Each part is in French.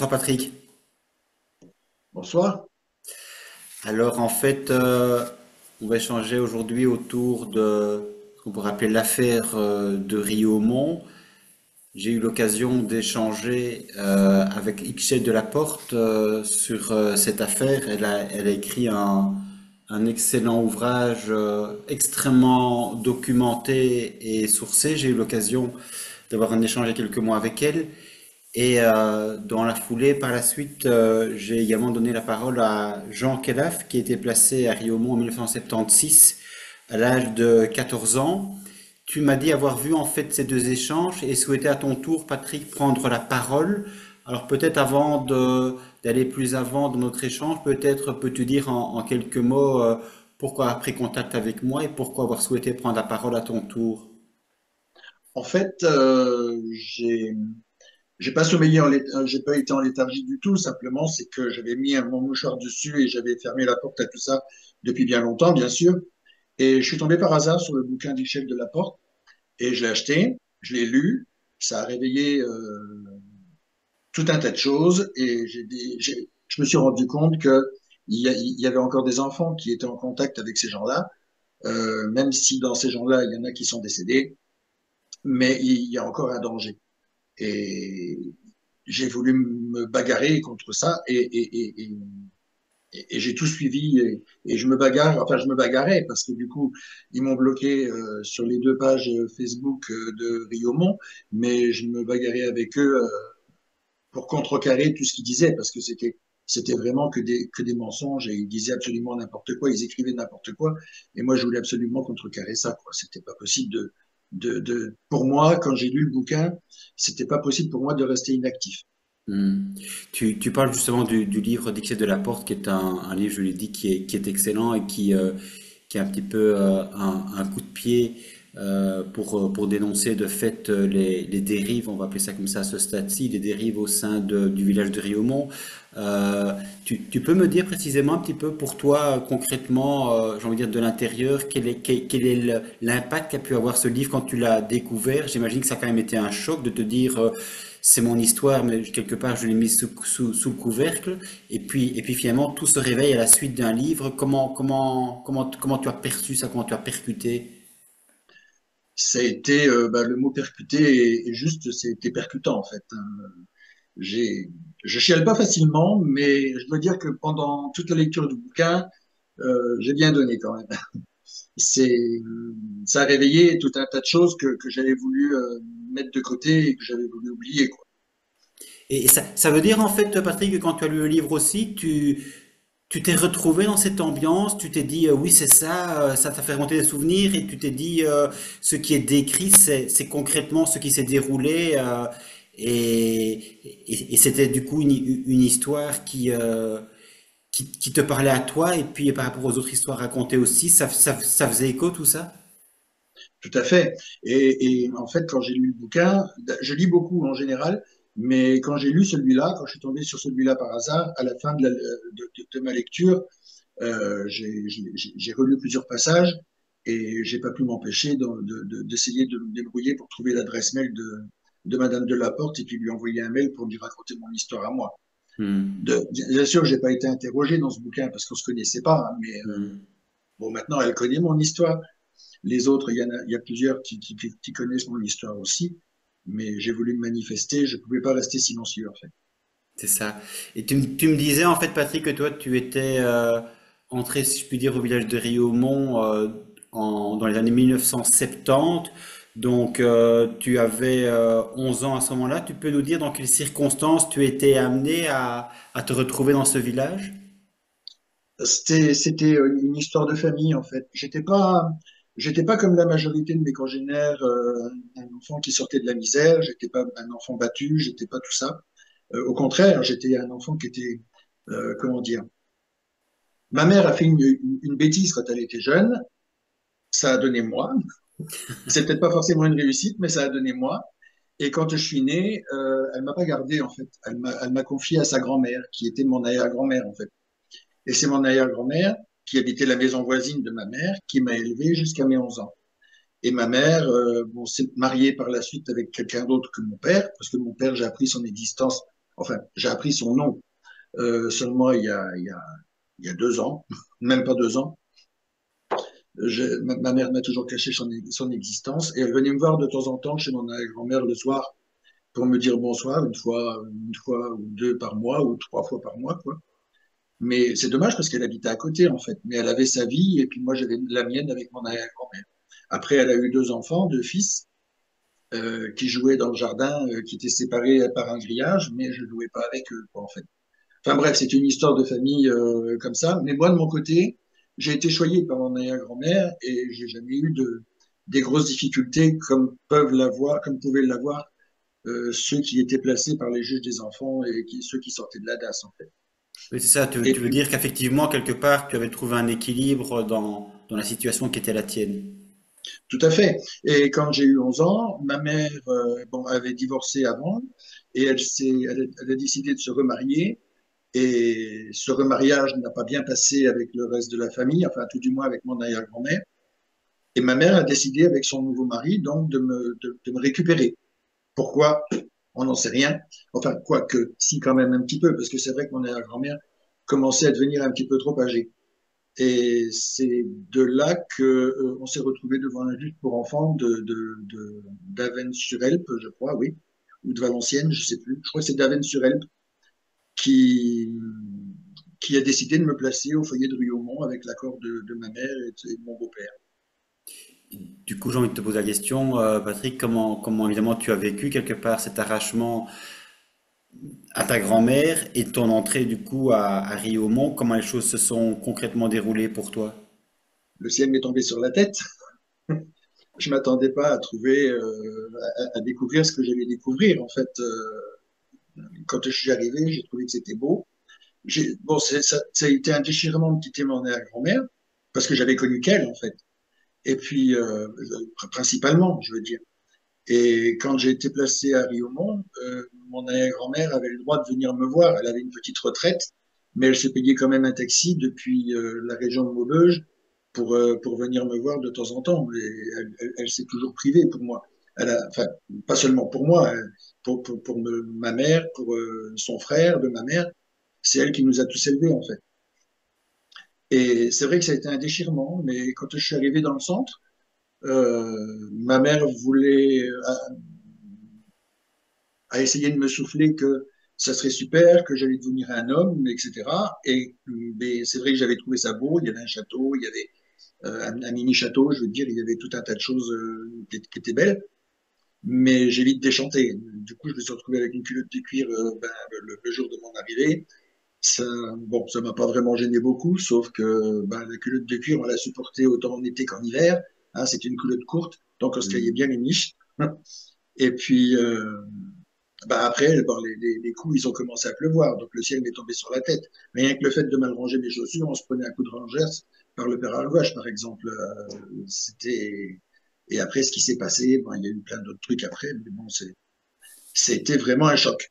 Bonsoir Patrick. Bonsoir. Alors en fait, on va échanger aujourd'hui autour de ce qu'on pourrait appeler l'affaire de Riomont. J'ai eu l'occasion d'échanger avec Ixchel Delaporte sur cette affaire. Elle a écrit un excellent ouvrage extrêmement documenté et sourcé. J'ai eu l'occasion d'avoir un échange il y a quelques mois avec elle. Et dans la foulée, par la suite, j'ai également donné la parole à Jean Kelaf, qui a été placé à Riomont en 1976, à l'âge de 14 ans. Tu m'as dit avoir vu en fait ces deux échanges et souhaité à ton tour, Patrick, prendre la parole. Alors peut-être d'aller plus avant dans notre échange, peut-être peux-tu dire en quelques mots pourquoi avoir pris contact avec moi et pourquoi avoir souhaité prendre la parole à ton tour. En fait, j'ai pas sommeillé j'ai pas été en léthargie du tout. Simplement, c'est que j'avais mis mon mouchoir dessus et j'avais fermé la porte à tout ça depuis bien longtemps, bien sûr. Et je suis tombé par hasard sur le bouquin d'Michel Delaporte et je l'ai acheté, je l'ai lu. Ça a réveillé tout un tas de choses et je me suis rendu compte que il y avait encore des enfants qui étaient en contact avec ces gens-là, même si dans ces gens-là, il y en a qui sont décédés, mais il y a encore un danger. Et j'ai voulu me bagarrer contre ça et j'ai tout suivi et je me bagarre, enfin je me bagarrais parce que du coup ils m'ont bloqué sur les deux pages Facebook de Riomont, mais je me bagarrais avec eux pour contrecarrer tout ce qu'ils disaient parce que c'était vraiment que des mensonges et ils disaient absolument n'importe quoi, ils écrivaient n'importe quoi et moi je voulais absolument contrecarrer ça quoi. C'était pas possible pour moi quand j'ai lu le bouquin, c'était pas possible pour moi de rester inactif. Hmm. Tu parles justement du livre d'Ixelles de la Porte, qui est un livre, je l'ai dit, qui est excellent et qui est un petit peu un coup de pied pour dénoncer de fait les dérives, on va appeler ça comme ça à ce stade-ci, les dérives au sein du village de Riomont. Tu peux me dire précisément un petit peu pour toi, concrètement, j'ai envie de dire de l'intérieur, quel est l'impact qu'a pu avoir ce livre quand tu l'as découvert? J'imagine que ça a quand même été un choc de te dire c'est mon histoire, mais quelque part je l'ai mise sous le couvercle. Et puis finalement, tout se réveille à la suite d'un livre. Comment tu as perçu ça, comment tu as percuté? Ça a été, le mot percuté est juste, c'était percutant en fait. J'ai, je chiale pas facilement, mais je dois dire que pendant toute la lecture du bouquin, j'ai bien donné quand même. C'est, Ça a réveillé tout un tas de choses que j'avais voulu mettre de côté et que j'avais voulu oublier, quoi. Et ça veut dire en fait, Patrick, que quand tu as lu le livre aussi, tu t'es retrouvé dans cette ambiance, tu t'es dit oui c'est ça, ça t'a fait remonter des souvenirs et tu t'es dit ce qui est décrit c'est concrètement ce qui s'est déroulé et c'était du coup une histoire qui te parlait à toi et puis par rapport aux autres histoires racontées aussi, ça faisait écho tout ça? Tout à fait. Et en fait, quand j'ai lu le bouquin, je lis beaucoup en général, mais quand j'ai lu celui-là, quand je suis tombé sur celui-là par hasard, à la fin de ma lecture, j'ai relu plusieurs passages et j'ai pas pu m'empêcher d'essayer de me débrouiller pour trouver l'adresse mail de Madame Delaporte et puis lui envoyer un mail pour lui raconter mon histoire à moi. Hmm. Bien sûr, j'ai pas été interrogé dans ce bouquin parce qu'on se connaissait pas, hein, mais Hmm. bon, maintenant elle connaît mon histoire. Les autres, il y a plusieurs qui connaissent mon histoire aussi, mais j'ai voulu me manifester. Je pouvais pas rester silencieux en fait. C'est ça. Et tu me disais en fait, Patrick, que toi, tu étais entré, si je puis dire, au village de Riaumont dans les années 1970. Donc, tu avais 11 ans à ce moment-là. Tu peux nous dire dans quelles circonstances tu étais amené à te retrouver dans ce village? C'était une histoire de famille en fait. J'étais pas comme la majorité de mes congénères, un enfant qui sortait de la misère. J'étais pas un enfant battu. J'étais pas tout ça. Au contraire, j'étais un enfant qui était, comment dire. Ma mère a fait une bêtise quand elle était jeune. Ça a donné moi. C'est peut-être pas forcément une réussite, mais ça a donné moi. Et quand je suis né, elle m'a pas gardé en fait. Elle m'a confié à sa grand-mère, qui était mon arrière-grand-mère en fait. Et c'est mon arrière-grand-mère qui habitait la maison voisine de ma mère qui m'a élevé jusqu'à mes 11 ans. Et ma mère, bon, s'est mariée par la suite avec quelqu'un d'autre que mon père, parce que mon père, j'ai appris son existence Enfin, j'ai appris son nom seulement il y a 2 ans, même pas 2 ans. Ma mère m'a toujours caché son existence et elle venait me voir de temps en temps chez mon grand-mère le soir pour me dire bonsoir une fois ou deux par mois ou 3 fois par mois, quoi. Mais c'est dommage parce qu'elle habitait à côté, en fait. Mais elle avait sa vie et puis moi, j'avais la mienne avec mon arrière-grand-mère. Après, elle a eu 2 enfants, 2 fils, qui jouaient dans le jardin, qui étaient séparés par un grillage, mais je jouais pas avec eux, quoi, en fait. Enfin bref, c'est une histoire de famille comme ça. Mais moi, de mon côté, j'ai été choyé par mon arrière-grand-mère et j'ai jamais eu des grosses difficultés comme pouvaient l'avoir ceux qui étaient placés par les juges des enfants et ceux qui sortaient de la DAS, en fait. Oui, c'est ça, Et tu veux puis, dire qu'effectivement, quelque part, tu avais trouvé un équilibre dans la situation qui était la tienne. tout à fait. Et quand j'ai eu 11 ans, ma mère bon, avait divorcé avant et elle a décidé de se remarier. Et ce remariage n'a pas bien passé avec le reste de la famille, enfin tout du moins avec mon arrière-grand-mère. Et ma mère a décidé avec son nouveau mari donc de me récupérer. Pourquoi? On n'en sait rien. Enfin, quoique, si quand même un petit peu, parce que c'est vrai que mon arrière-grand-mère commençait à devenir un petit peu trop âgée. Et c'est de là que on s'est retrouvé devant un juge pour enfants d'Avennes-sur-Helpe, je crois, oui, ou de Valenciennes, je sais plus. Je crois que c'est d'Avennes-sur-Helpe qui qui a décidé de me placer au foyer de Riaumont avec l'accord de ma mère et de mon beau-père. Du coup, j'ai envie de te poser la question, Patrick, comment évidemment tu as vécu quelque part cet arrachement à ta grand-mère et ton entrée du coup à Riaumont, comment les choses se sont concrètement déroulées pour toi? Le ciel m'est tombé sur la tête. Je m'attendais pas à trouver, à découvrir ce que j'allais découvrir. En fait, quand je suis arrivé, j'ai trouvé que c'était beau. Bon, ça a été un déchirement de quitter mon arrière-grand-mère parce que j'avais connu qu'elle, en fait. Et puis, principalement, je veux dire. Et quand j'ai été placé à Riaumont, mon arrière-grand-mère avait le droit de venir me voir. Elle avait une petite retraite, mais elle se payait quand même un taxi depuis la région de Maubeuge pour venir me voir de temps en temps. Et elle s'est toujours privée pour moi. Enfin, pas seulement pour moi, hein, ma mère, pour son frère de ma mère. C'est elle qui nous a tous élevés, en fait. Et c'est vrai que ça a été un déchirement, mais quand je suis arrivé dans le centre, ma mère a essayé de me souffler que ça serait super, que j'allais devenir un homme, etc. Et mais c'est vrai que j'avais trouvé ça beau. Il y avait un château, il y avait un mini château, je veux dire, il y avait tout un tas de choses qui étaient belles. Mais j'ai vite déchanté. Du coup, je me suis retrouvé avec une culotte de cuir le jour de mon arrivée. Ça, bon, ça m'a pas vraiment gêné beaucoup, sauf que la culotte de cuir, on l'a supportée autant en été qu'en hiver. Hein, c'est une culotte courte, donc on se caillait bien les niches. Et puis après, bon, les coups, ils ont commencé à pleuvoir, donc le ciel m'est tombé sur la tête. Rien que le fait de mal ranger mes chaussures, on se prenait un coup de rangers par le père à gauche, par exemple. C'était et après ce qui s'est passé, bon, il y a eu plein d'autres trucs après, mais bon, c'était vraiment un choc.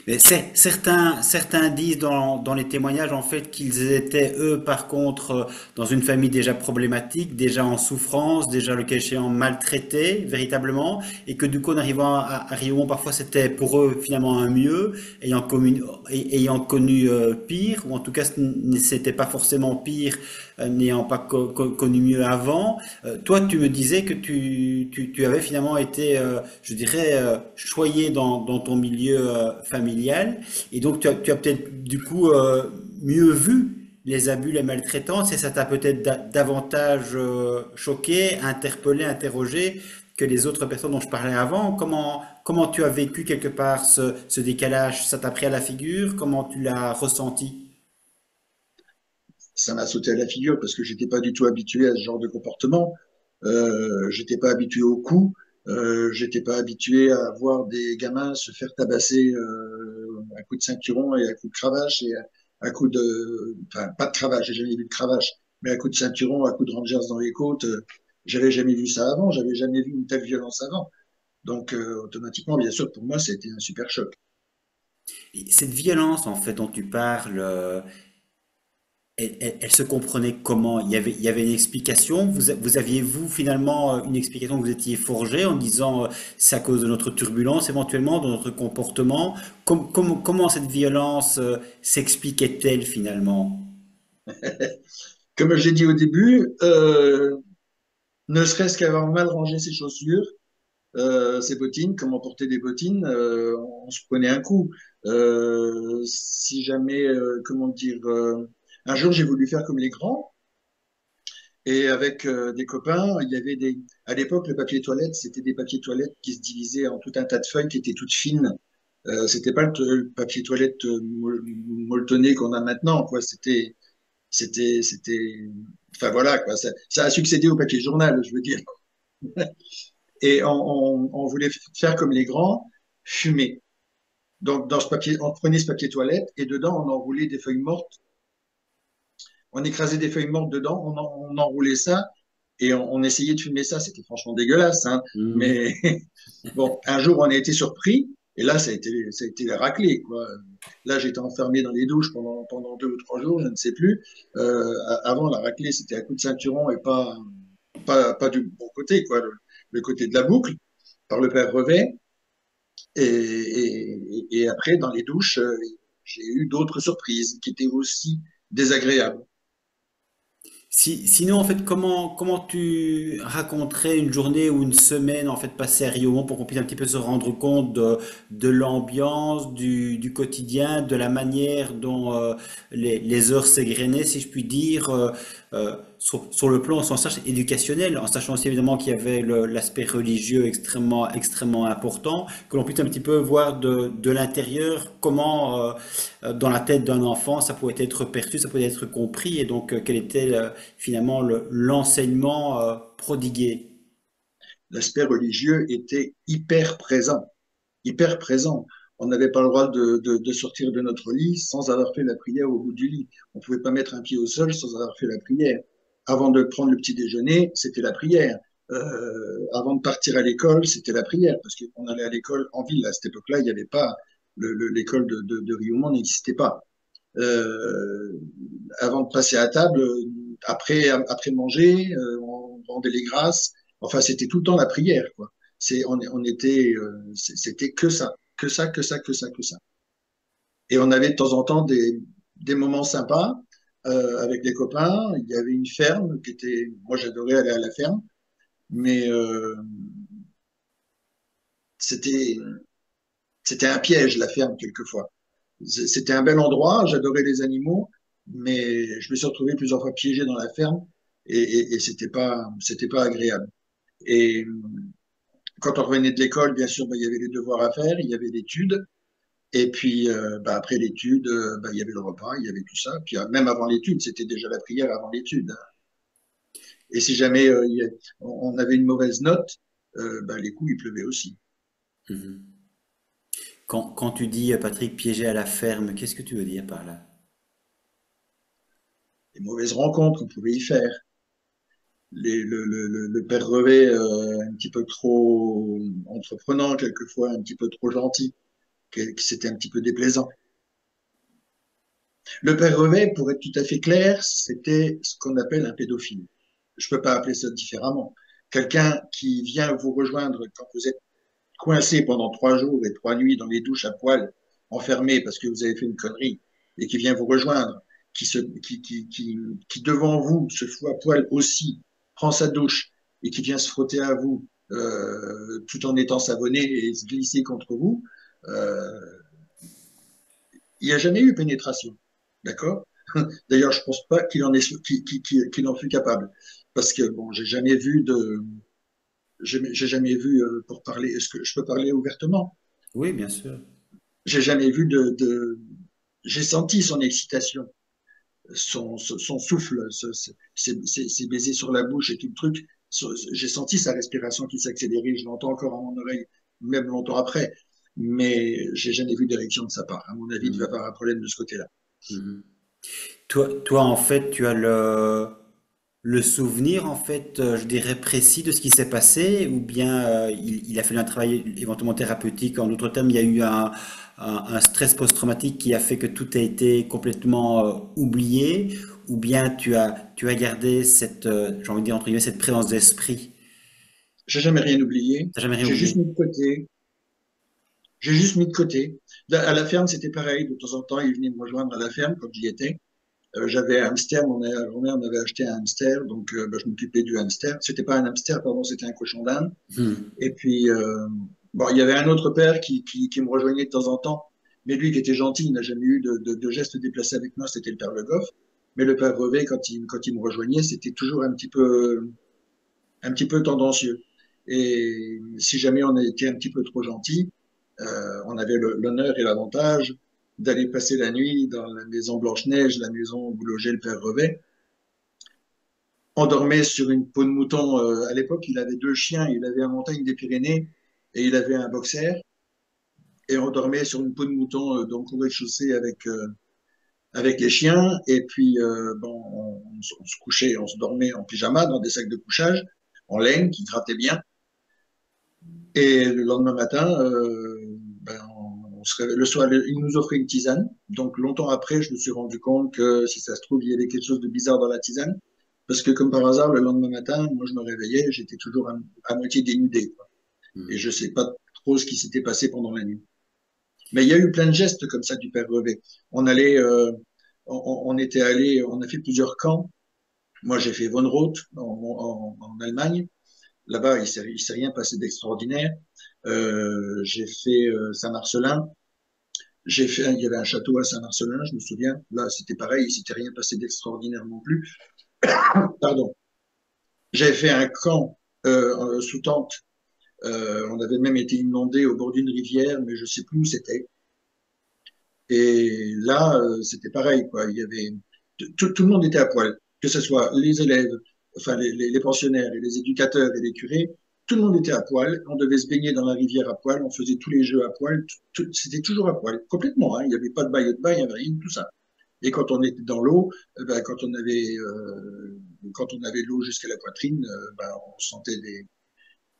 Mais certains disent dans les témoignages en fait qu'ils étaient eux par contre dans une famille déjà problématique, déjà en souffrance, déjà le cas échéant maltraité véritablement, et que du coup en arrivant à Riom parfois c'était pour eux finalement un mieux, ayant connu pire, ou en tout cas c'était pas forcément pire, n'ayant pas connu mieux avant. Toi tu me disais que tu avais finalement été, je dirais, choyé dans ton milieu familial. Et donc, tu as peut-être du coup mieux vu les abus, les maltraitances, et ça t'a peut-être davantage choqué, interpellé, interrogé que les autres personnes dont je parlais avant. Comment tu as vécu quelque part ce décalage? Ça t'a pris à la figure? Comment tu l'as ressenti? Ça m'a sauté à la figure parce que j'étais pas du tout habitué à ce genre de comportement. J'étais pas habitué aux coups. J'étais pas habitué à voir des gamins se faire tabasser à coups de ceinturon et à coups de cravache et à coups de, enfin pas de cravache, j'ai jamais vu de cravache, mais à coups de ceinturon, à coups de rangers dans les côtes. J'avais jamais vu ça avant. J'avais jamais vu une telle violence avant. Donc automatiquement, bien sûr, pour moi, c'était un super choc. Et cette violence en fait dont tu parles, elle se comprenait comment? Il y avait une explication? Vous aviez, vous, finalement, une explication que vous étiez forgée en disant c'est à cause de notre turbulence, éventuellement, de notre comportement? Comment cette violence s'expliquait-elle finalement? Comme j'ai dit au début, ne serait-ce qu'avoir mal rangé ses chaussures, ses bottines, comment porter des bottines, on se prenait un coup. Si jamais, comment dire, un jour j'ai voulu faire comme les grands, et avec des copains, il y avait des. À l'époque, le papier toilette, c'était des papiers toilettes qui se divisaient en tout un tas de feuilles qui étaient toutes fines. C'était pas le papier toilette molletonné qu'on a maintenant, quoi. C'était. Enfin voilà, quoi. Ça a succédé au papier journal, je veux dire. Et on voulait faire comme les grands, fumer. Donc, dans ce papier, on prenait ce papier toilette et dedans, on enroulait des feuilles mortes. On écrasait des feuilles mortes dedans, on enroulait ça et on essayait de fumer ça. C'était franchement dégueulasse, hein. Mhm. Mais bon, un jour, on a été surpris et là, ça a été la raclée, quoi. Là, j'étais enfermé dans les douches pendant 2 ou 3 jours, je ne sais plus. Avant, la raclée, c'était à coup de ceinturon et pas du bon côté, quoi, le côté de la boucle, par le père Revet. Et après, dans les douches, j'ai eu d'autres surprises qui étaient aussi désagréables. Sinon, en fait, comment tu raconterais une journée ou une semaine en fait passée à Riomont pour qu'on puisse un petit peu se rendre compte de l'ambiance, du quotidien, de la manière dont les heures s'égrenaient, si je puis dire, sur le plan, sans sachant éducationnel, en sachant aussi évidemment qu'il y avait l'aspect religieux extrêmement important, que l'on puisse un petit peu voir de l'intérieur comment dans la tête d'un enfant ça pouvait être perçu, ça pouvait être compris, et donc quel était finalement l'enseignement prodigué. L'aspect religieux était hyper présent, hyper présent. On n'avait pas le droit de sortir de notre lit sans avoir fait la prière au bout du lit. On ne pouvait pas mettre un pied au sol sans avoir fait la prière. Avant de prendre le petit déjeuner, c'était la prière. Avant de partir à l'école, c'était la prière, parce qu'on allait à l'école en ville. À cette époque-là, il n'y avait pas l'école de Riomont n'existait pas. Avant de passer à table, après manger, on rendait les grâces. Enfin, c'était tout le temps la prière, quoi. On était, c'était que ça, que ça, que ça, que ça, que ça. Et on avait de temps en temps des moments sympas avec les copains. Il y avait une ferme qui était, moi j'adorais aller à la ferme, mais c'était, c'était un piège la ferme quelquefois. C'était un bel endroit, j'adorais les animaux, mais je me suis retrouvé plusieurs fois piégé dans la ferme et c'était pas agréable. Et quand on revenait de l'école, bien sûr, bah, il y avait les devoirs à faire, il y avait l'étude, et puis bah, après l'étude, bah, il y avait le repas, il y avait tout ça. Puis même avant l'étude, c'était déjà la prière avant l'étude. Et si jamais on avait une mauvaise note, bah, les coups, il pleuvait aussi. Mhm. Quand tu dis, Patrick, piégé à la ferme, qu'est-ce que tu veux dire par là? Les mauvaises rencontres qu'on pouvait y faire. Le père Revet, un petit peu trop entreprenant, quelquefois un petit peu trop gentil, qui c'était un petit peu déplaisant. Le père Revet, pour être tout à fait clair, c'était ce qu'on appelle un pédophile. Je ne peux pas appeler ça différemment. Quelqu'un qui vient vous rejoindre quand vous êtes coincé pendant 3 jours et 3 nuits dans les douches à poil, enfermé parce que vous avez fait une connerie, et qui vient vous rejoindre, qui devant vous se fout à poil aussi, prend sa douche et qui vient se frotter à vous tout en étant savonné et se glisser contre vous, euh, il n'y a jamais eu pénétration. D'accord. D'ailleurs, je ne pense pas qu'il en, est, qu'il en fut capable. Parce que, bon, j'ai jamais vu, pour parler, est-ce que je peux parler ouvertement? Oui, bien sûr. J'ai jamais vu j'ai senti son excitation, son souffle, ses baisers sur la bouche et tout le truc. J'ai senti sa respiration qui s'accélérait. Je l'entends encore à mon oreille, même longtemps après. Mais j'ai jamais vu d'érection de sa part. À mon avis, il devait Mhm. avoir un problème de ce côté-là. Mhm. Toi, en fait, tu as le souvenir, en fait, je dirais précis de ce qui s'est passé, ou bien il a fallu un travail éventuellement thérapeutique. En d'autres termes, il y a eu un stress post-traumatique qui a fait que tout a été complètement oublié, ou bien tu as gardé cette, j'ai envie de dire entre guillemets, cette présence d'esprit. J'ai jamais rien oublié. T'as jamais rien J'ai juste oublié. mis de côté. J'ai juste mis de côté. Là, à la ferme, c'était pareil. De temps en temps, ils venaient me rejoindre à la ferme quand j'y étais. J'avais un hamster, mon grand-mère m'avait acheté un hamster, donc bah, je m'occupais du hamster. C'était pas un hamster, pardon, c'était un cochon d'Inde. Hmm. Et puis, bon, il y avait un autre père qui me rejoignait de temps en temps, mais lui qui était gentil, il n'a jamais eu de geste déplacé avec moi, c'était le père Le Goff. Mais le père Brevet, quand il me rejoignait, c'était toujours un petit peu tendancieux. Et si jamais on était un petit peu trop gentil, on avait l'honneur et l'avantage d'aller passer la nuit dans la maison Blanche-Neige, la maison où logeait le père Brevet. On dormait sur une peau de mouton. À l'époque, il avait deux chiens. Il avait un montagne des Pyrénées et il avait un boxer. Et on dormait sur une peau de mouton, donc au rez-de-chaussée avec les chiens. Et puis, bon, on se couchait, on se dormait en pyjama dans des sacs de couchage en laine qui grattaient bien. Et le lendemain matin, ben, le soir, il nous offrait une tisane. Donc longtemps après, je me suis rendu compte que si ça se trouve, il y avait quelque chose de bizarre dans la tisane. Parce que comme par hasard, le lendemain matin, moi je me réveillais, j'étais toujours à moitié dénudé, quoi. Et je sais pas trop ce qui s'était passé pendant la nuit. Mais il y a eu plein de gestes comme ça du père Brevet. On allait, on était allé, on a fait plusieurs camps. Moi j'ai fait Von Roth en Allemagne. Là-bas, il s'est rien passé d'extraordinaire. J'ai fait Saint-Marcelin. Il y avait un château à Saint-Marcelin, je me souviens. Là, c'était pareil, il s'était rien passé d'extraordinaire non plus. Pardon. J'ai fait un camp sous tente. On avait même été inondé au bord d'une rivière, mais je sais plus où c'était. Et là, c'était pareil, quoi. Il y avait tout le monde était à poil, que ce soit les élèves, enfin les pensionnaires et les éducateurs et les curés. Tout le monde était à poil. On devait se baigner dans la rivière à poil. On faisait tous les jeux à poil. C'était toujours à poil, complètement. Hein. Il n'y avait pas de maillot de bain, il n'y avait rien de tout ça. Et quand on était dans l'eau, ben, quand on avait l'eau jusqu'à la poitrine, ben, on sentait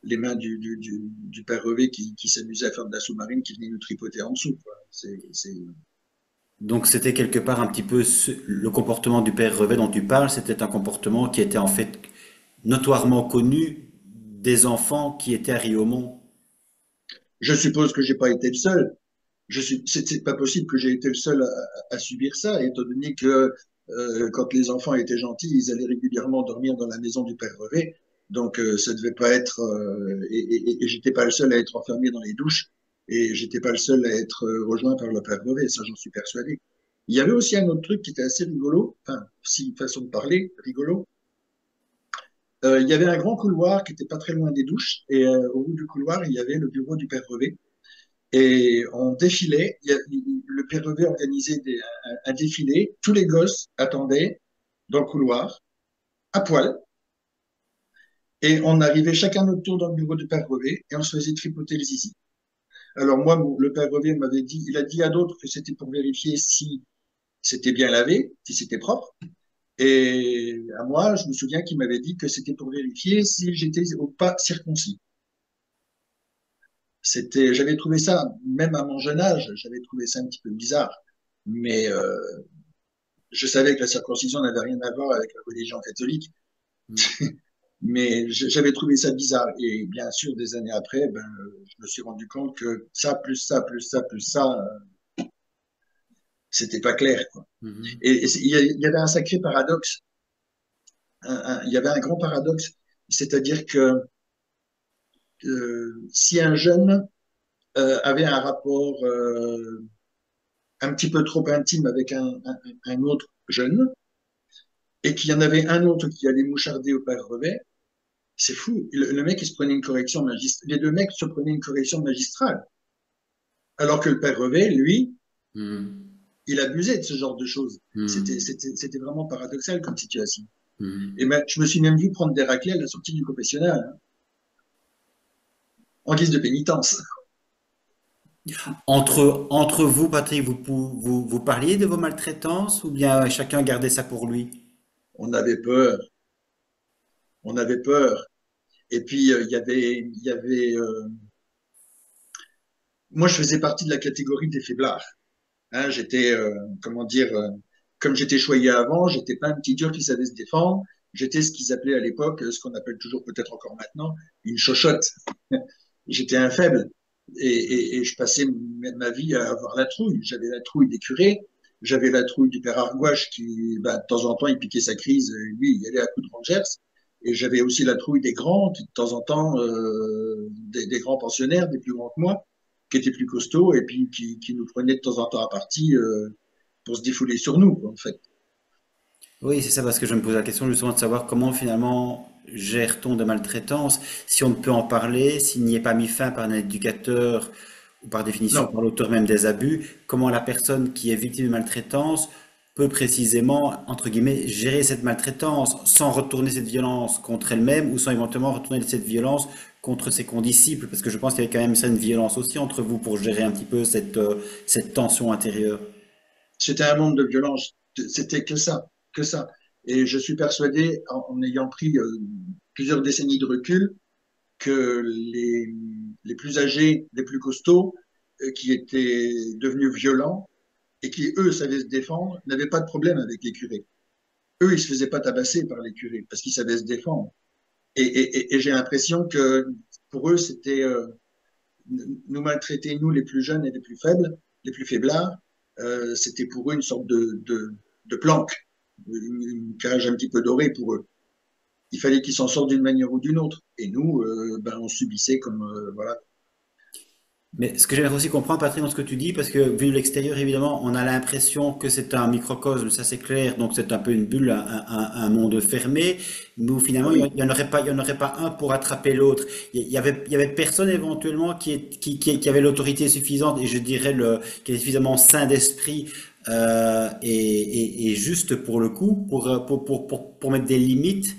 les mains du père Revé qui s'amusait à faire de la sous-marine, qui venait nous tripoter en dessous. Quoi. Donc c'était quelque part un petit peu le comportement du père Revet dont tu parles, c'était un comportement qui était en fait notoirement connu des enfants qui étaient à Riomont. Je suppose que j'ai pas été le seul. C'est pas possible que j'ai été le seul à subir ça, étant donné que quand les enfants étaient gentils, ils allaient régulièrement dormir dans la maison du père Revé. Donc ça devait pas être et j'étais pas le seul à être enfermé dans les douches et j'étais pas le seul à être rejoint par le père Revé, ça j'en suis persuadé. Il y avait aussi un autre truc qui était assez rigolo, enfin si une façon de parler rigolo. Il y avait un grand couloir qui était pas très loin des douches et au bout du couloir il y avait le bureau du père Revé. Et on défilait, le PREV organisait un défilé, tous les gosses attendaient dans le couloir, à poil, et on arrivait chacun notre tour dans le bureau du père Brevet et on se faisait tripoter le zizi. Alors moi, le père Brevet m'avait dit, il a dit à d'autres que c'était pour vérifier si c'était bien lavé, si c'était propre. Et à moi, je me souviens qu'il m'avait dit que c'était pour vérifier si j'étais ou pas circoncis. J'avais trouvé ça, même à mon jeune âge, j'avais trouvé ça un petit peu bizarre. Mais je savais que la circoncision n'avait rien à voir avec la religion catholique, mais j'avais trouvé ça bizarre. Et bien sûr, des années après, ben, je me suis rendu compte que ça, plus ça, plus ça, plus ça, c'était pas clair, quoi. Mhm. Et il y avait un sacré paradoxe. Il y avait un grand paradoxe, c'est-à-dire que si un jeune avait un rapport un petit peu trop intime avec un autre jeune, et qu'il y en avait un autre qui allait moucharder au père Revet, c'est fou. Le mec, il se prenait une correction magistrale. Les deux mecs se prenaient une correction magistrale. Alors que le père Revet, lui, Mhm. il abusait de ce genre de choses. Mhm. C'était vraiment paradoxal comme situation. Et Mhm. ben, je me suis même vu prendre des raclés à la sortie du confessionnal, hein, en guise de pénitence. Entre vous, Patrick, vous parliez de vos maltraitances ou bien chacun gardait ça pour lui? On avait peur. on avait peur. Et puis, moi, je faisais partie de la catégorie des faiblards. Hein, j'étais, comment dire, comme j'étais choyé avant, j'étais pas un petit dur qui savait se défendre. J'étais ce qu'ils appelaient à l'époque, ce qu'on appelle toujours peut-être encore maintenant, une chochotte. J'étais un faible et je passais ma vie à avoir la trouille. J'avais la trouille des curés, j'avais la trouille du père Argouache qui, bah, de temps en temps, il piquait sa crise, lui, il allait à coups de Rangers. Et j'avais aussi la trouille des grands, qui de temps en temps, des grands pensionnaires, des plus grands que moi, qui étaient plus costauds et puis qui nous prenaient de temps en temps à partie pour se défouler sur nous, quoi, en fait. Oui, c'est ça, parce que je me pose la question justement de savoir comment finalement gère-t-on de maltraitance si on ne peut en parler, s'il n'y est pas mis fin par un éducateur ou par définition Non, par l'auteur même des abus, comment la personne qui est victime de maltraitance peut précisément, entre guillemets, gérer cette maltraitance sans retourner cette violence contre elle-même ou sans éventuellement retourner cette violence contre ses condisciples, parce que je pense qu'il y avait quand même ça une violence aussi entre vous pour gérer un petit peu cette tension intérieure. c'était un monde de violence. C'était que ça, que ça. Et je suis persuadé, en ayant pris plusieurs décennies de recul, que les plus âgés, les plus costauds, qui étaient devenus violents et qui, eux, savaient se défendre, n'avaient pas de problème avec les curés. Eux, ils se faisaient pas tabasser par les curés parce qu'ils savaient se défendre. Et j'ai l'impression que pour eux, c'était nous maltraiter, nous, les plus jeunes et les plus faibles, les plus faiblards, c'était pour eux une sorte de planque, une cage un petit peu dorée pour eux. Il fallait qu'ils s'en sortent d'une manière ou d'une autre. Et nous, ben, on subissait comme, voilà. Mais ce que j'aimerais aussi comprendre, Patrick, dans ce que tu dis, parce que vu de l'extérieur, évidemment, on a l'impression que c'est un microcosme, ça c'est clair, donc c'est un peu une bulle, un monde fermé, mais où Ah finalement, oui, il y en aurait pas un pour attraper l'autre. Il y avait personne éventuellement qui avait l'autorité suffisante, et je dirais qui est suffisamment sain d'esprit, et juste pour le coup, pour mettre des limites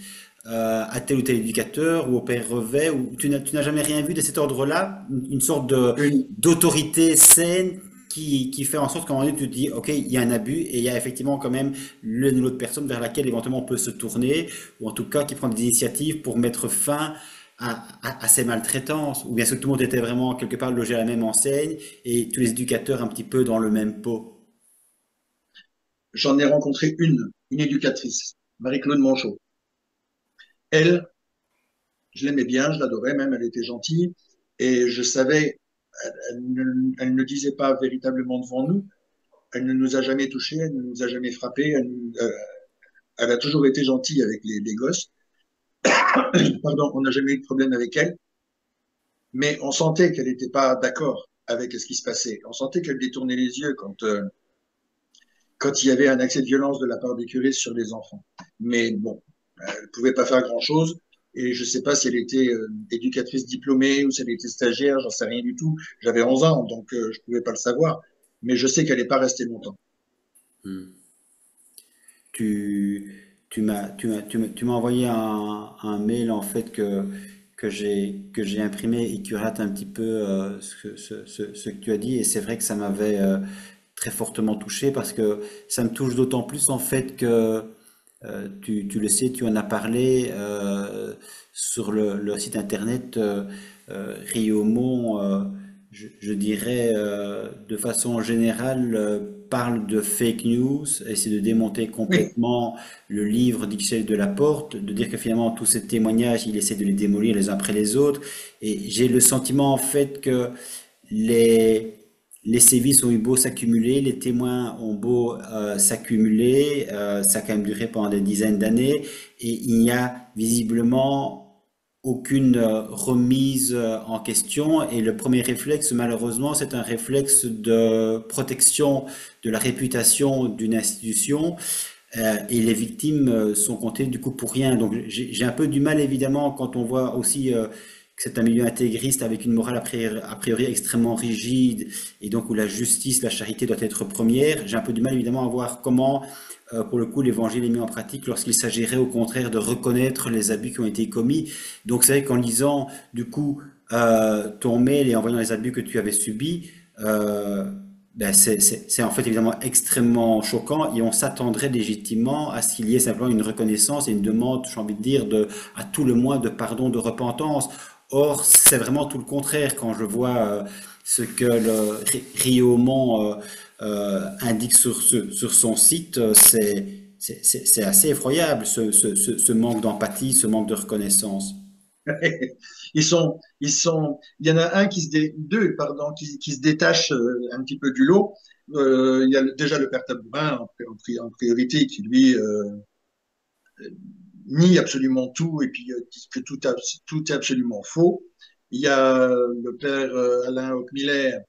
à tel ou tel éducateur ou au père Revet, ou tu n'as jamais rien vu de cet ordre-là, une sorte une, d'autorité saine qui fait en sorte qu'à un moment donné, tu te dis, OK, il y a un abus et il y a effectivement quand même l'une ou l'autre personne vers laquelle éventuellement on peut se tourner, ou en tout cas qui prend des initiatives pour mettre fin à ces maltraitances, ou bien que tout le monde était vraiment quelque part logé à la même enseigne et tous les éducateurs un petit peu dans le même pot. j'en ai rencontré une éducatrice, Marie-Claude Manchot. Elle, je l'aimais bien, je l'adorais même, elle était gentille, et je savais, elle ne disait pas véritablement devant nous, elle ne nous a jamais touchés, elle ne nous a jamais frappés, elle a toujours été gentille avec les gosses. Pardon, on n'a jamais eu de problème avec elle, mais on sentait qu'elle n'était pas d'accord avec ce qui se passait. On sentait qu'elle détournait les yeux quand il y avait un accès de violence de la part des curés sur les enfants. Mais bon, elle ne pouvait pas faire grand-chose. Et je ne sais pas si elle était éducatrice diplômée ou si elle était stagiaire, j'en sais rien du tout. J'avais 11 ans, donc je ne pouvais pas le savoir. Mais je sais qu'elle n'est pas restée longtemps. Tu, tu m'as envoyé un mail en fait que j'ai imprimé et qui relate un petit peu ce que tu as dit, et c'est vrai que ça m'avait très fortement touché parce que ça me touche d'autant plus en fait que tu le sais, tu en as parlé sur le site internet Riomont, je dirais de façon générale, parle de fake news, essaie de démonter Oui, complètement le livre d'Ixelles de la Porte, de dire que finalement tous ces témoignages, il essaie de les démolir les uns après les autres. Et j'ai le sentiment en fait que les, les sévices ont eu beau s'accumuler, les témoins ont beau s'accumuler, ça a quand même duré pendant des dizaines d'années, et il n'y a visiblement aucune remise en question. Et le premier réflexe, malheureusement, c'est un réflexe de protection de la réputation d'une institution. Et les victimes sont comptées du coup pour rien. Donc j'ai un peu du mal évidemment quand on voit aussi que c'est un milieu intégriste avec une morale a priori extrêmement rigide et donc où la justice, la charité doit être première. J'ai un peu du mal évidemment à voir comment pour le coup l'évangile est mis en pratique lorsqu'il s'agirait au contraire de reconnaître les abus qui ont été commis. Donc c'est vrai qu'en lisant du coup ton mail et en voyant les abus que tu avais subis, Ben, c'est en fait évidemment extrêmement choquant et on s'attendrait légitimement à ce qu'il y ait simplement une reconnaissance et une demande, j'ai envie de dire, à tout le moins de pardon, de repentance. Or, c'est vraiment tout le contraire quand je vois ce que le Riomont indique sur son site, c'est assez effroyable ce manque d'empathie, ce manque de reconnaissance. Il y en a un deux, pardon, qui se détachent un petit peu du lot. Il y a déjà le père Tabourin en priorité qui lui nie absolument tout et puis dit que tout est absolument faux. Il y a le père Alain Hockmiller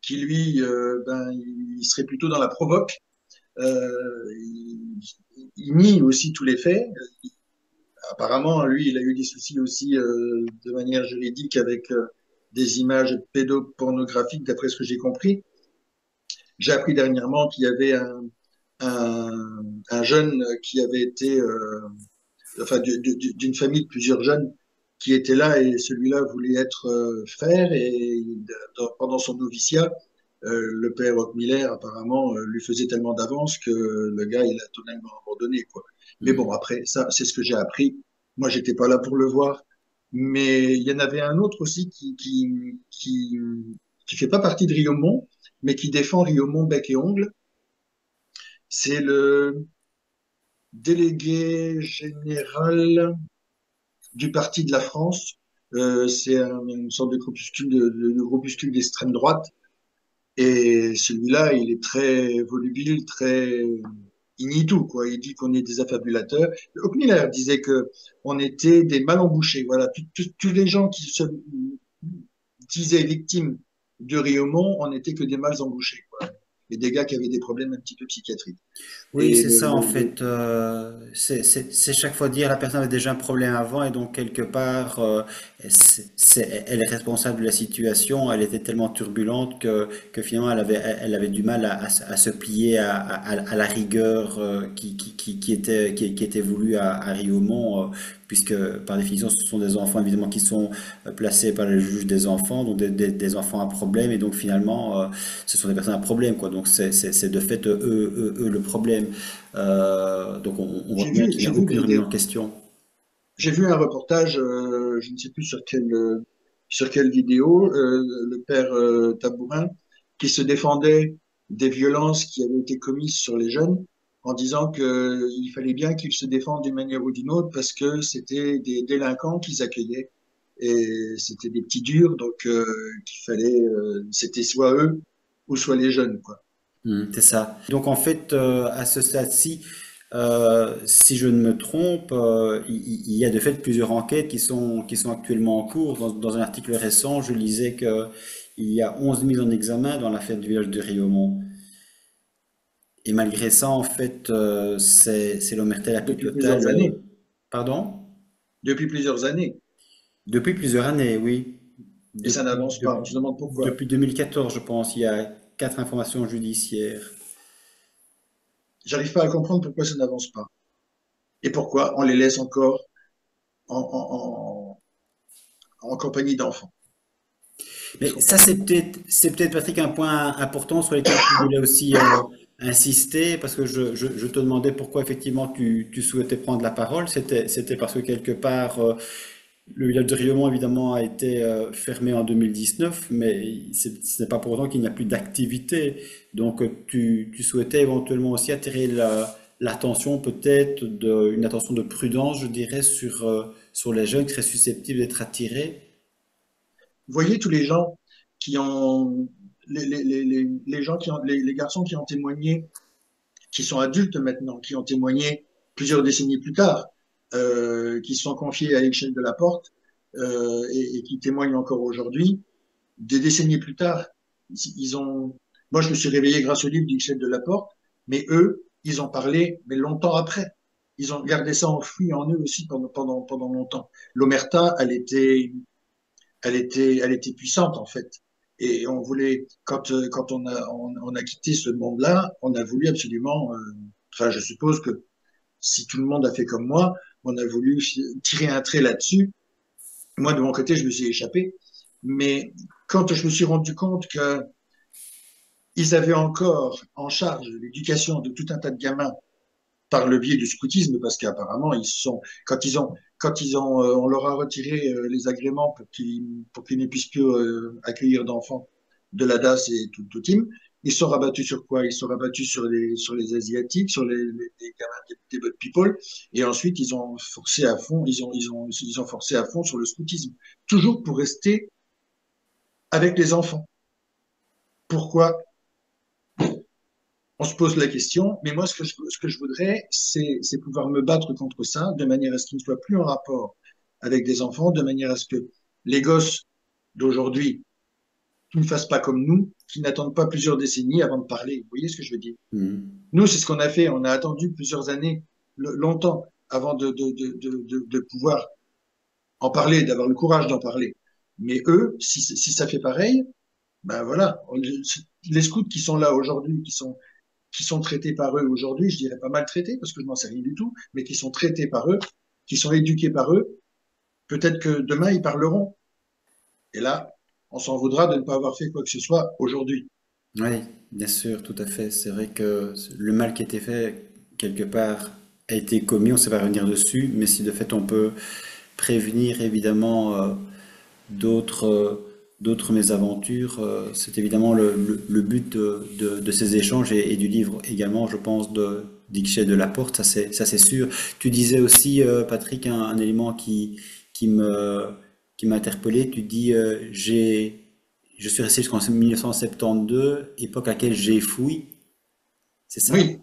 qui lui, il serait plutôt dans la provoque. Il nie aussi tous les faits. Apparemment, lui, il a eu des soucis aussi de manière juridique avec des images pédopornographiques, d'après ce que j'ai compris. J'ai appris dernièrement qu'il y avait un jeune qui avait été, enfin, d'une famille de plusieurs jeunes qui étaient là et celui-là voulait être frère et pendant son noviciat, le père Rockmiller apparemment lui faisait tellement d'avance que le gars il a totalement abandonné quoi. Mais bon après ça c'est ce que j'ai appris. Moi j'étais pas là pour le voir, mais il y en avait un autre aussi qui fait pas partie de Riomont, mais qui défend Riomont bec et ongle. C'est le délégué général du Parti de la France. C'est une sorte de groupuscule de groupuscule d'extrême droite. Et celui-là, il est très volubile, très, il nie tout, quoi. Il dit qu'on est des affabulateurs. Hockmiller disait que on était des mal embouchés. Voilà, tous les gens qui se disaient victimes de Riomont, on n'était que des mal embouchés, quoi. Et des gars qui avaient des problèmes un petit peu psychiatriques. Oui, Et c'est ça en fait. C'est chaque fois dire la personne avait déjà un problème avant et donc quelque part, elle est responsable de la situation. Elle était tellement turbulente que finalement elle avait du mal à se plier à la rigueur qui était voulue à Riomont, puisque par définition ce sont des enfants évidemment qui sont placés par le juge des enfants, donc des enfants à problème et donc finalement ce sont des personnes à problème quoi. Donc c'est de fait eux le problème. Donc on voit bien qu'il n'y j'ai a vu aucune remise en question. j'ai vu un reportage, je ne sais plus sur quelle vidéo, le père Tabourin, qui se défendait des violences qui avaient été commises sur les jeunes, en disant qu'il fallait bien qu'ils se défendent d'une manière ou d'une autre parce que c'était des délinquants qu'ils accueillaient et c'était des petits durs, donc qu'il fallait, c'était soit eux ou soit les jeunes, quoi. C'est ça. Donc en fait, à ce stade-ci, si je ne me trompe, il y a de fait plusieurs enquêtes qui sont actuellement en cours. Dans un article récent, je lisais que il y a 11 mises en examen dans l'affaire du village de Riomont. Et malgré ça, en fait, c'est l'omerta la plus Depuis plusieurs totale. années. Pardon? Depuis plusieurs années. Depuis plusieurs années, oui. Et ça n'avance pas. On se demande pourquoi. Depuis 2014, je pense, il y a 4 informations judiciaires. J'arrive pas à comprendre pourquoi ça n'avance pas. Et pourquoi on les laisse encore en, en compagnie d'enfants. Je Mais comprends ça, pas. c'est peut-être, Patrick, un point important sur lequel tu voulais aussi insister, parce que je te demandais pourquoi effectivement tu souhaitais prendre la parole. C'était parce que quelque part, le village de Riomont, évidemment, a été fermé en 2019, mais ce n'est pas pour autant qu'il n'y a plus d'activité. Donc, tu souhaitais éventuellement aussi attirer l'attention, peut-être, une attention de prudence, je dirais, sur les jeunes qui seraient susceptibles d'être attirés. Vous voyez tous les gens qui ont, les gens qui ont, les garçons qui ont témoigné, qui sont adultes maintenant, qui ont témoigné plusieurs décennies plus tard, qui se sont confiés à l'échelle de la porte et qui témoignent encore aujourd'hui, des décennies plus tard, ils ont. Moi, je me suis réveillé grâce au livre d'Ixelles de la Porte, mais eux, ils ont parlé, mais longtemps après. Ils ont gardé ça enfoui en eux aussi pendant longtemps. L'omerta, elle était puissante en fait. Et on voulait, quand on a quitté ce monde-là, on a voulu absolument, enfin, je suppose que si tout le monde a fait comme moi, on a voulu tirer un trait là-dessus. Moi, de mon côté, je me suis échappé. Mais quand je me suis rendu compte que ils avaient encore en charge l'éducation de tout un tas de gamins par le biais du scoutisme, parce qu'apparemment, on leur a retiré les agréments pour qu'ils ne puissent plus accueillir d'enfants de la DAS et tout team. Ils sont rabattus sur quoi? Ils sont rabattus sur les Asiatiques, sur les gamins des boat people, et ensuite ils ont forcé à fond, ils ont forcé à fond sur le scoutisme, toujours pour rester avec les enfants. Pourquoi? On se pose la question, mais moi, ce que je voudrais, c'est pouvoir me battre contre ça, de manière à ce qu'il ne soit plus en rapport avec des enfants, de manière à ce que les gosses d'aujourd'hui qui ne fassent pas comme nous, qui n'attendent pas plusieurs décennies avant de parler. Vous voyez ce que je veux dire? Mhm. Nous, c'est ce qu'on a fait. On a attendu plusieurs années, longtemps, avant de pouvoir en parler, d'avoir le courage d'en parler. Mais eux, si ça fait pareil, ben voilà, les scouts qui sont là aujourd'hui, qui sont traités par eux aujourd'hui, je dirais pas mal traités parce que je n'en sais rien du tout, mais qui sont traités par eux, qui sont éduqués par eux, peut-être que demain ils parleront. Et là, on s'en voudra de ne pas avoir fait quoi que ce soit aujourd'hui. Oui, bien sûr, tout à fait. C'est vrai que le mal qui a été fait, quelque part, a été commis, on ne sait pas revenir dessus, mais si de fait on peut prévenir évidemment d'autres d'autres mésaventures, c'est évidemment le but de ces échanges et du livre également, je pense, de d'Ixchet de Laporte, ça c'est sûr. Tu disais aussi, Patrick, un élément qui me, qui m'a interpellé, tu dis, je suis resté jusqu'en 1972, époque à laquelle j'ai fouillé, c'est ça? Oui,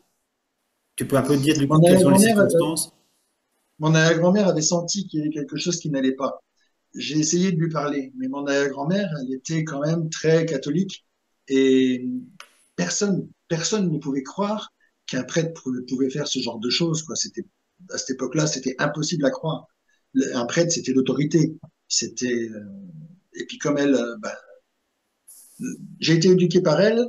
Tu peux un peu dire du coup mon quelles sont les arrière-grand-mère, circonstances? mon arrière-grand-mère avait senti qu'il y avait quelque chose qui n'allait pas. J'ai essayé de lui parler, mais mon arrière-grand-mère, elle était quand même très catholique et personne ne pouvait croire qu'un prêtre pouvait faire ce genre de choses, quoi. À cette époque-là, c'était impossible à croire. Un prêtre, c'était l'autorité. Et puis comme elle, j'ai été éduqué par elle,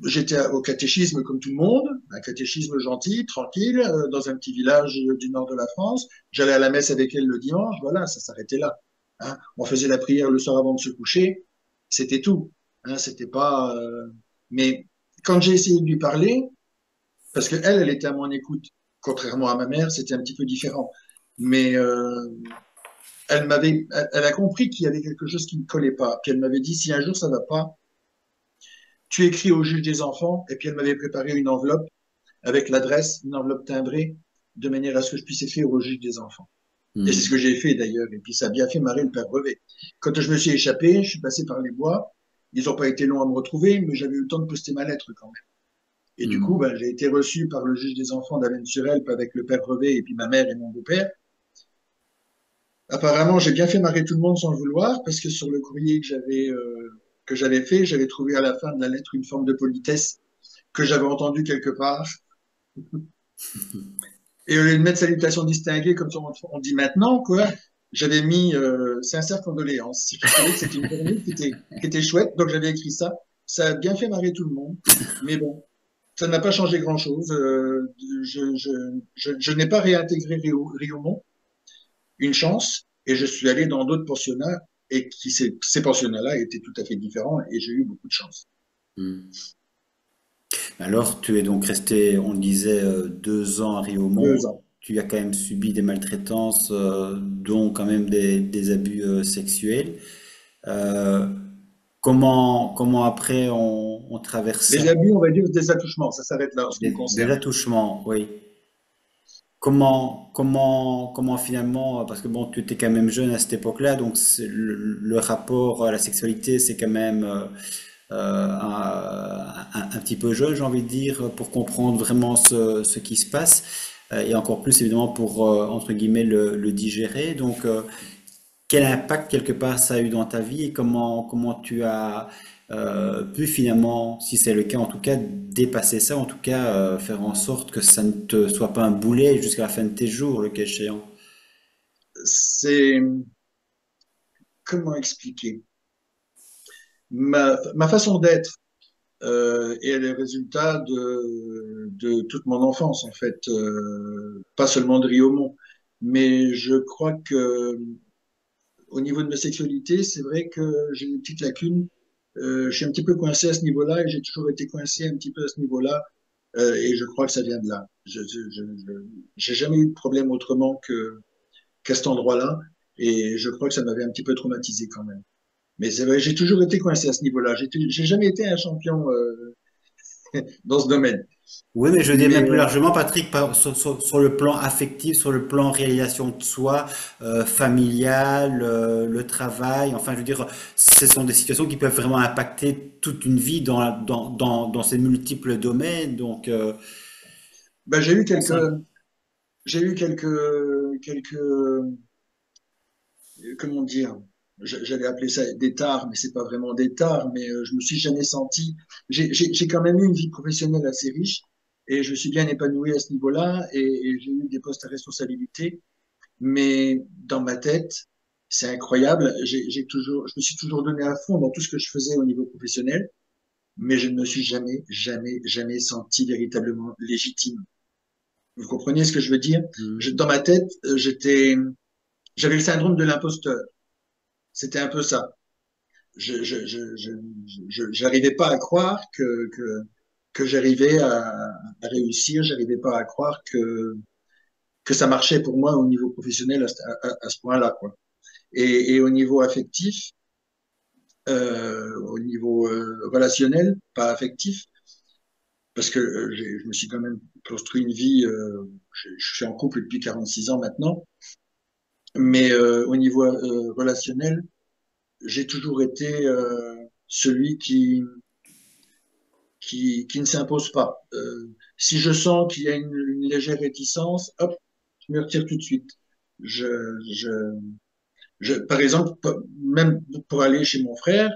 j'étais au catéchisme comme tout le monde, un catéchisme gentil, tranquille, dans un petit village du nord de la France. J'allais à la messe avec elle le dimanche, voilà, ça s'arrêtait là. Hein. On faisait la prière le soir avant de se coucher, c'était tout. Hein, c'était pas. Mais quand j'ai essayé de lui parler, parce que elle était à mon écoute, contrairement à ma mère, c'était un petit peu différent. Mais elle a compris qu'il y avait quelque chose qui ne collait pas. Puis elle m'avait dit si un jour ça va pas, tu écris au juge des enfants. Et puis elle m'avait préparé une enveloppe avec l'adresse, une enveloppe timbrée, de manière à ce que je puisse écrire au juge des enfants. Et c'est ce que Hmm. j'ai fait d'ailleurs. Et puis ça a bien fait marrer le père Brevet. Quand je me suis échappé, je suis passé par les bois. Ils n'ont pas été longs à me retrouver, mais j'avais eu le temps de poster ma lettre quand même. Et du coup, Hmm. ben, j'ai été reçu par le juge des enfants d'Avesnes-sur-Helpe avec le père Brevet et puis ma mère et mon beau-père. Apparemment, j'ai bien fait marrer tout le monde sans le vouloir, parce que sur le courrier que j'avais fait, j'avais trouvé à la fin de la lettre une forme de politesse que j'avais entendue quelque part. Et au lieu de mettre salutation distinguée, comme on dit maintenant, quoi, j'avais mis sincère condoléances. Je trouvais que c'était une journée qui était chouette, donc j'avais écrit ça. Ça a bien fait marrer tout le monde. Mais bon, ça n'a pas changé grand-chose. Je n'ai pas réintégré Riomont, une chance, et je suis allé dans d'autres pensionnats, et ces pensionnats-là étaient tout à fait différents, et j'ai eu beaucoup de chance. Hmm. Alors, tu es donc resté, on le disait, 2 ans à Deux Riomont. ans. Tu as quand même subi des maltraitances, dont quand même des abus sexuels. Euh, comment après on traverse ça? Les abus, on va dire des attouchements, ça s'arrête là en ce qui me Des concerne. attouchements, oui. Comment finalement, parce que bon, tu étais quand même jeune à cette époque-là, donc le rapport à la sexualité, c'est quand même un petit peu jeune, j'ai envie de dire, pour comprendre vraiment ce qui se passe, et encore plus évidemment pour, entre guillemets, le digérer. Donc, quel impact quelque part ça a eu dans ta vie et comment tu as pu finalement, si c'est le cas en tout cas, dépasser ça, en tout cas faire en sorte que ça ne te soit pas un boulet jusqu'à la fin de tes jours, le cas échéant. C'est, comment expliquer? Ma façon d'être est le résultat de toute mon enfance, en fait, pas seulement de Riomont, mais je crois que au niveau de ma sexualité, c'est vrai que j'ai une petite lacune Je suis un petit peu coincé à ce niveau-là et j'ai toujours été coincé un petit peu à ce niveau-là et je crois que ça vient de là. J'ai jamais eu de problème autrement que qu'à cet endroit-là et je crois que ça m'avait un petit peu traumatisé quand même. Mais c'est vrai, j'ai toujours été coincé à ce niveau-là. J'ai jamais été un champion dans ce domaine. Oui, mais je veux dire Mais même plus largement, Patrick, sur le plan affectif, sur le plan réalisation de soi, familial, le travail, enfin, je veux dire, ce sont des situations qui peuvent vraiment impacter toute une vie dans ces multiples domaines. Donc, ben, c'est ça. j'ai eu quelques, comment dire, j'allais appeler ça des tares, mais c'est pas vraiment des tares, mais je me suis jamais senti. J'ai quand même eu une vie professionnelle assez riche et je suis bien épanoui à ce niveau-là et j'ai eu des postes à responsabilité. Mais dans ma tête, c'est incroyable. Je me suis toujours donné à fond dans tout ce que je faisais au niveau professionnel, mais je ne me suis jamais senti véritablement légitime. Vous comprenez ce que je veux dire? Mhm. Dans ma tête, j'avais le syndrome de l'imposteur. C'était un peu ça. J'arrivais pas à croire que j'arrivais à réussir. J'arrivais pas à croire que ça marchait pour moi au niveau professionnel à ce point-là, quoi. Et au niveau affectif, au niveau relationnel, pas affectif, parce que je me suis quand même construit une vie, je suis en couple depuis 46 ans maintenant, mais au niveau relationnel, j'ai toujours été celui qui ne s'impose pas. Si je sens qu'il y a une légère réticence, hop, je me retire tout de suite. Je, je, par exemple, même pour aller chez mon frère,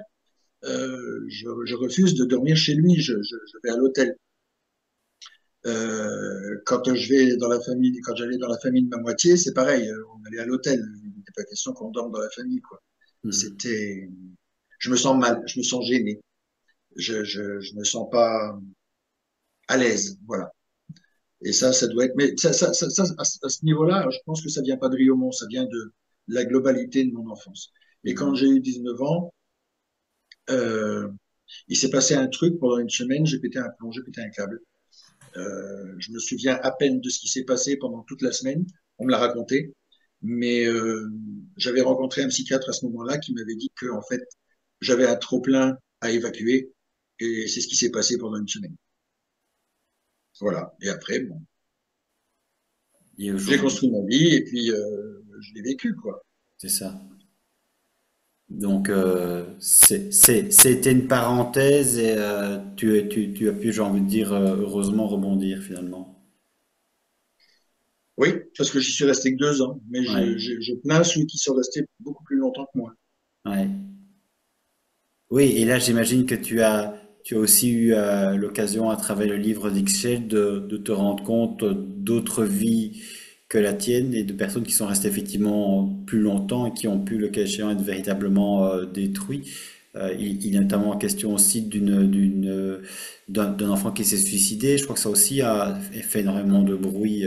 je refuse de dormir chez lui. Je vais à l'hôtel. Quand je vais dans la famille, quand j'allais dans la famille de ma moitié, c'est pareil. On allait à l'hôtel. Il n'était pas question qu'on dorme dans la famille, quoi. Mhm. C'était, je me sens mal, je me sens gêné, je me sens pas à l'aise, voilà. Et ça doit être, mais à ce niveau-là, je pense que ça vient pas de Riomont, ça vient de la globalité de mon enfance. Et quand Mhm. j'ai eu 19 ans, euh, il s'est passé un truc pendant une semaine, j'ai pété un plomb, j'ai pété un câble. Je me souviens à peine de ce qui s'est passé pendant toute la semaine. On me l'a raconté, mais j'avais rencontré un psychiatre à ce moment-là qui m'avait dit que en fait j'avais un trop plein à évacuer et c'est ce qui s'est passé pendant une semaine. Voilà. Et après, bon, Et j'ai aujourd'hui, construit ma vie et puis je l'ai vécu quoi. c'est ça. Donc, c'était une parenthèse et tu as pu, j'ai envie de dire, heureusement rebondir finalement. Oui, parce que j'y suis resté que 2 ans, mais Ouais, je plains ceux qui sont restés beaucoup plus longtemps que moi. ouais. Oui, et là, j'imagine que tu as aussi eu l'occasion, à travers le livre d'Ixchel, de te rendre compte d'autres vies que la tienne et de personnes qui sont restées effectivement plus longtemps et qui ont pu, le cas échéant, être véritablement détruits. Il est notamment question aussi d'un enfant qui s'est suicidé. Je crois que ça aussi a fait énormément de bruit,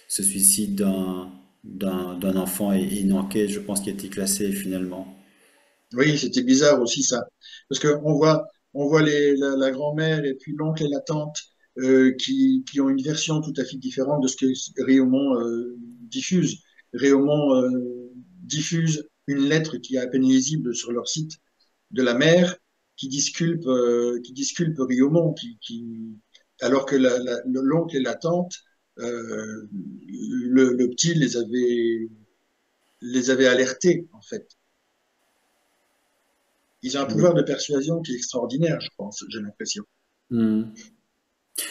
ce suicide d'un enfant et une enquête, je pense, qui a été classée finalement. Oui, c'était bizarre aussi ça. Parce on voit la grand-mère et puis l'oncle et la tante qui ont une version tout à fait différente de ce que Réaumont diffuse. Réaumont diffuse une lettre qui est à peine lisible sur leur site de la mère qui disculpe Réaumont, alors que l'oncle et la tante, le petit les avait alertés en fait. Ils ont un pouvoir de persuasion qui est extraordinaire, je pense, j'ai l'impression. Hmm.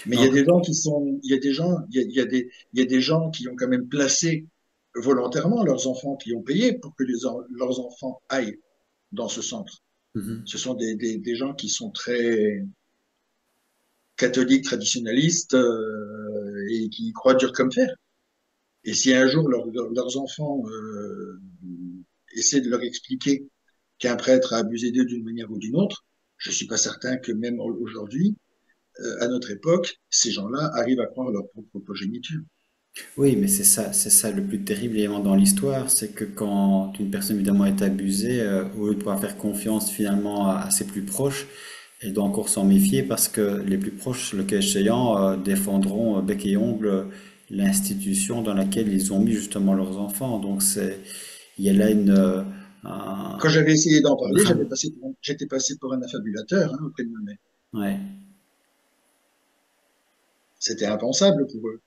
Mais il y Non, a des gens qui sont, il y a des gens, il y a des gens qui ont quand même placé volontairement leurs enfants, qui ont payé pour que leurs enfants aillent dans ce centre. mhm. Ce sont des gens qui sont très catholiques, traditionnalistes et qui croient dur comme fer. Et si un jour leurs enfants essaient de leur expliquer qu'un prêtre a abusé d'eux d'une manière ou d'une autre, je suis pas certain que même aujourd'hui, à notre époque, ces gens-là arrivent à croire leur propre progéniture. Oui, mais c'est ça le plus terrible évidemment dans l'histoire, c'est que quand une personne évidemment est abusée, au lieu de pouvoir faire confiance finalement à ses plus proches, elle doit encore s'en méfier parce que les plus proches, le cas échéant, défendront bec et ongle l'institution dans laquelle ils ont mis justement leurs enfants. Donc il y a là un Quand j'avais essayé d'en parler, drame. j'étais passé pour un affabulateur auprès de ma mère. Ouais. C'était impensable pour eux.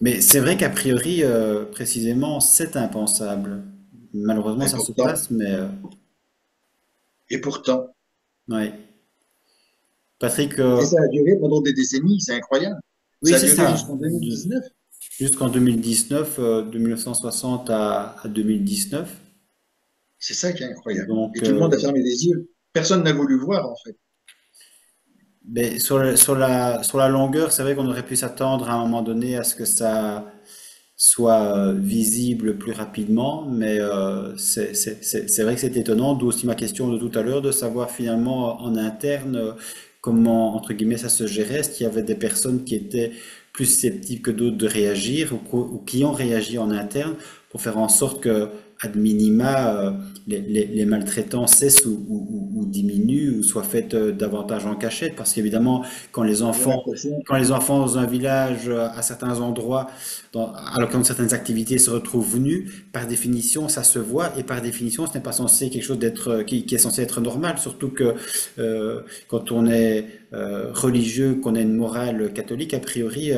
Mais c'est vrai qu'a priori, précisément, c'est impensable. Malheureusement, Et ça se pourtant, passe, mais et pourtant. ouais. Patrick, Et ça a duré pendant des décennies, c'est incroyable. oui, Ça a c'est duré ça. jusqu'en 2019. Jusqu'en 2019, de 1960 à 2019. C'est ça qui est incroyable. Et Donc, tout le monde a fermé les yeux. Personne n'a voulu voir, en fait. mais sur la longueur, c'est vrai qu'on aurait pu s'attendre à un moment donné à ce que ça soit visible plus rapidement, mais c'est vrai que c'est étonnant, d'où aussi ma question de tout à l'heure, de savoir finalement en interne comment, entre guillemets, ça se gérait. Est-ce qu'il y avait des personnes qui étaient plus sceptiques que d'autres de réagir ou qui ont réagi en interne pour faire en sorte que, ad minima, les maltraitances cessent ou diminuent ou soient faites davantage en cachette? Parce qu'évidemment, quand les J'ai enfants, l'impression, quand les enfants dans un village, à certains endroits, à l'occasion de certaines activités se retrouvent nus, par définition, ça se voit et par définition, ce n'est pas censé quelque chose qui est censé être normal. Surtout que quand on est religieux, qu'on a une morale catholique, a priori,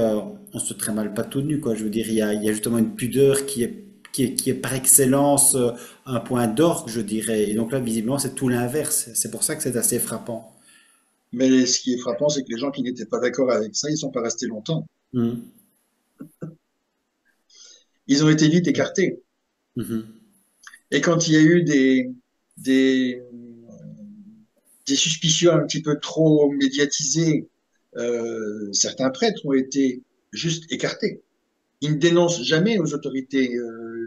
on se trimballe pas tout nu, quoi. Je veux dire, il y a justement une pudeur qui est par excellence un point d'orgue, je dirais. Et donc là, visiblement, c'est tout l'inverse. C'est pour ça que c'est assez frappant. mais ce qui est frappant, c'est que les gens qui n'étaient pas d'accord avec ça, ils sont pas restés longtemps. Mhm. Ils ont été vite écartés. Mhm. Et quand il y a eu des, des suspicions un petit peu trop médiatisées, certains prêtres ont été juste écartés. Ils ne dénoncent jamais aux autorités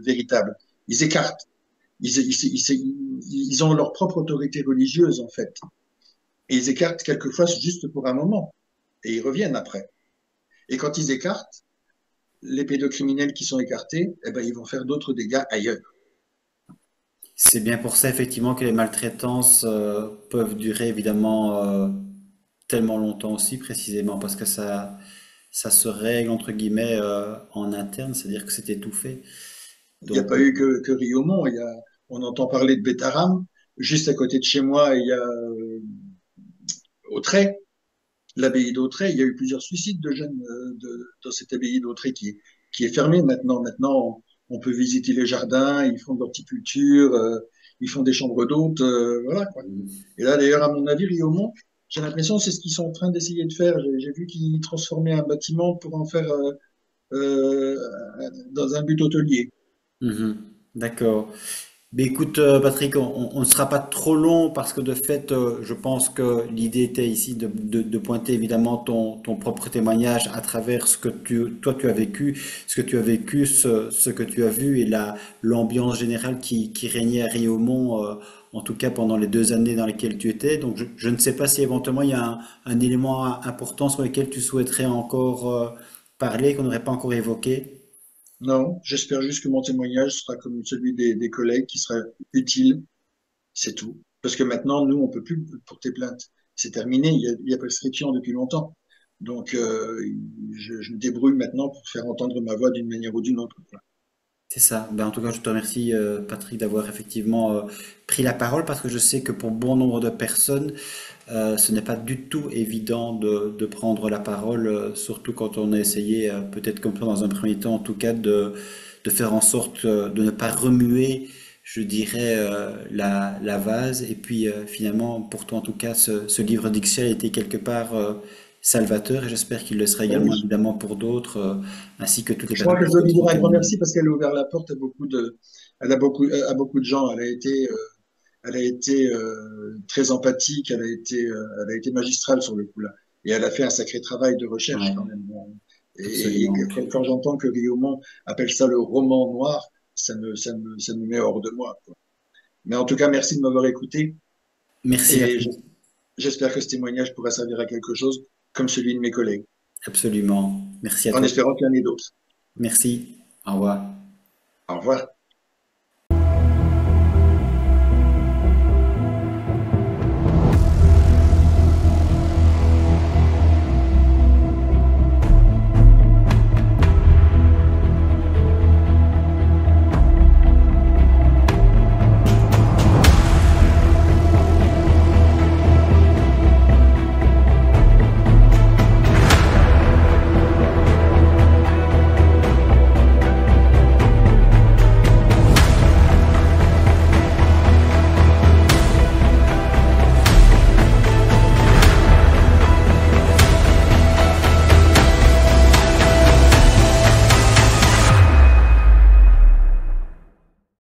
véritables. Ils écartent. Ils ont leur propre autorité religieuse, en fait. Et ils écartent quelquefois juste pour un moment. Et ils reviennent après. Et quand ils écartent, les pédocriminels qui sont écartés, eh ben, ils vont faire d'autres dégâts ailleurs. C'est bien pour ça, effectivement, que les maltraitances peuvent durer, évidemment, tellement longtemps aussi, précisément, parce que ça se règle, entre guillemets, en interne, c'est-à-dire que c'est étouffé. Il n'y a Donc, pas eu que Riomont. On entend parler de Bétaram. Juste à côté de chez moi, il y a Autrey, l'abbaye d'Autrey. Il y a eu plusieurs suicides de jeunes dans cette abbaye d'Autrey qui est fermée maintenant. Maintenant, on peut visiter les jardins, ils font de l'horticulture, ils font des chambres d'hôtes, voilà quoi. Et là, d'ailleurs, à mon avis, Riomont, j'ai l'impression que c'est ce qu'ils sont en train d'essayer de faire. J'ai vu qu'ils transformaient un bâtiment pour en faire euh, dans un but hôtelier. mhm, d'accord. Mais écoute, Patrick, on ne sera pas trop long parce que de fait, je pense que l'idée était ici de pointer évidemment ton propre témoignage à travers ce que toi tu as vécu, ce que tu as vécu, ce que tu as vu et l'ambiance générale qui régnait à Riomont, en tout cas pendant les 2 années dans lesquelles tu étais. Donc je ne sais pas si éventuellement il y a un élément important sur lequel tu souhaiterais encore parler, qu'on n'aurait pas encore évoqué. Non, j'espère juste que mon témoignage sera comme celui des collègues, qui sera utile, c'est tout. Parce que maintenant, nous, on peut plus porter plainte. C'est terminé, il y a prescription depuis longtemps. Donc, je me débrouille maintenant pour faire entendre ma voix d'une manière ou d'une autre. Voilà. C'est ça. Ben, en tout cas, je te remercie, Patrick, d'avoir effectivement pris la parole parce que je sais que pour bon nombre de personnes, ce n'est pas du tout évident de prendre la parole, surtout quand on a essayé, peut-être comme toi dans un premier temps, en tout cas, de faire en sorte de ne pas remuer, je dirais, la vase. Et puis, finalement, pour toi, en tout cas, ce livre d'Ixelles a été quelque part salvateur et j'espère qu'il le sera Ben également, oui. évidemment, pour d'autres, ainsi que toutes les Je crois personnes que je qui dois lui souhaiteront dire un grand témoigner. merci parce qu'elle a ouvert la porte à beaucoup de gens. Elle a été très empathique, elle a été magistrale sur le coup là. Et elle a fait un sacré travail de recherche Ouais, quand même. Et absolument. quand j'entends que Guillaume appelle ça le roman noir, ça me met hors de moi, quoi. Mais en tout cas, merci de m'avoir écouté Merci à et toi. j'espère que ce témoignage pourra servir à quelque chose comme celui de mes collègues. absolument. Merci à en toi. espérant qu'il y en ait d'autres. Merci. Au revoir. Au revoir.